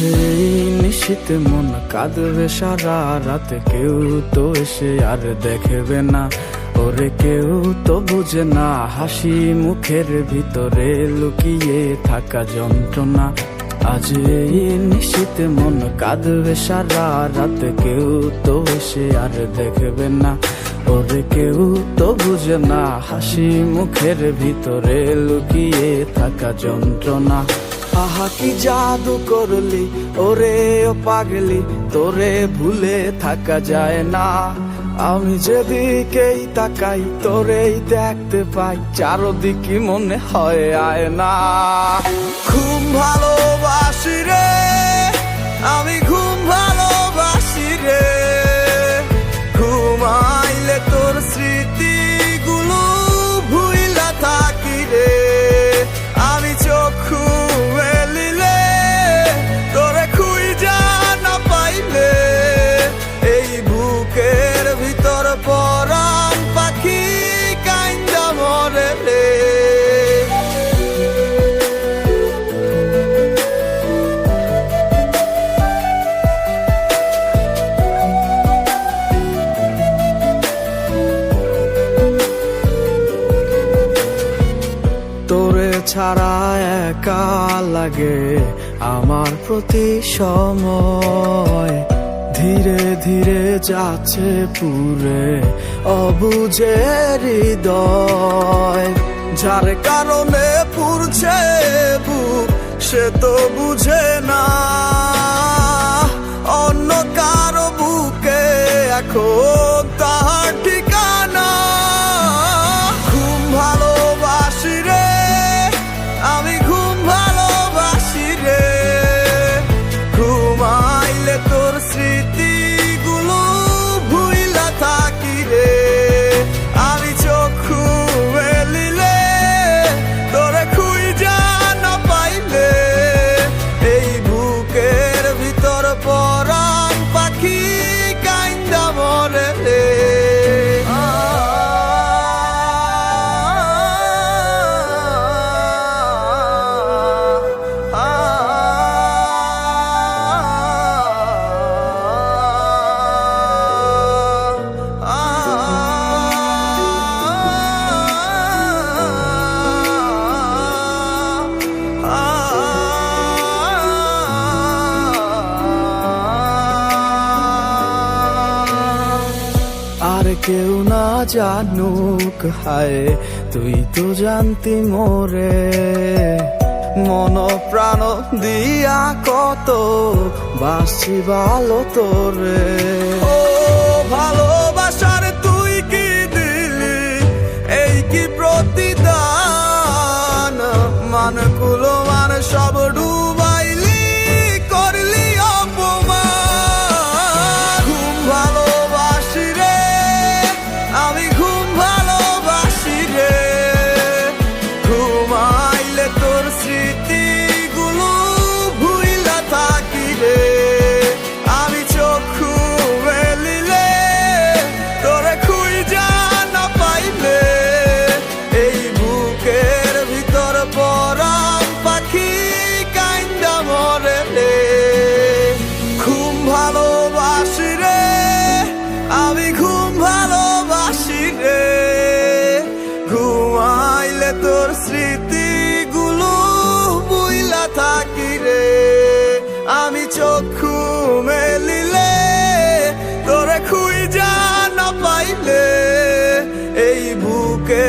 এই নিশীতে মন কাঁদবে সারা রাতে, কেউ তো এসে আর দেখবে না, ওরে কেউ তো বুঝে না হাসি মুখের ভিতরে লুকিয়ে থাকা যন্ত্রণা। আজ এই নিশীতে মন কাঁদবে সারা রাতে, কেউ তো এসে আর দেখবে না, ওরে কেউ তো বুঝে না হাসি মুখের ভিতরে লুকিয়ে থাকা যন্ত্রণা। আহা কি জাদু করলি ওরে ও পাগলি, তোরে ভুলে থাকা যায় না। আমি যেদিকেই তাকাই তোরেই দেখতে পাই, চারদিকে মনে হয় আয়না। ঘুম ভালোবাসি রে আমি, ঘুম ভালোবাসি রে, ঘুমাইলে তোর স্মৃতিগুলো ভুইলা থাকি রে। আমি চক্ষু মেলিলে তোরে খুঁজা না পাইলে, এই বুকের ভিতর পরাণ পাখি কাইন্দা মরে রে। তোরে ছাড়া একা লাগে আমার প্রতি সময়, ধীরে ধীরে যাচ্ছে পুরে অবুঝে হৃদয়। যার কারণে পুরছে বুক সে তো বুঝে না, অন্য কারো বুকে এখন তাহার ঠিকানা। ঘুম ভালোবাসি রে আমি, ঘুম ভালোবাসি রে, ঘুমাইলে তোর স্মৃতিগুলো ভুইলা থাকি রে। আমি চক্ষু মেলিলে তোরে খুঁজা না পাইলে, এই বুকের ভিতর পরাণ পাখি কাইন্দা মরে রে। আর কেউ না জানুক হায়, তুই তো জানতি মোরে, মন প্রাণ দিয়া কত বাসি ভালো তোরে। ও ভালোবাসার তুই কি দিলি, এই কি প্রতিদান, মানগুলো মান সব ডুবাইলি করলি অপমান। ঘুম ভালোবাসি রে আমি, ঘুম ভালোবাসি রে, ঘুমাইলে তোর স্মৃতিগুলো ভুইলা থাকি রে। আমি চক্ষু মেলিলে তোরে খুঁজা না পাইলে, এই বুকের ভিতর পরাণ পাখি কাইন্দা মরে রে। ঘুম ভালোবাসি রে আমি, ঘুম ভালোবাসি রে, ঘুমাইলে তোর স্মৃতিগুলো ভুইলা থাকি রে। আমি চক্ষু মেলিলে তোরে খুঁজা না পাইলে, এই বুকে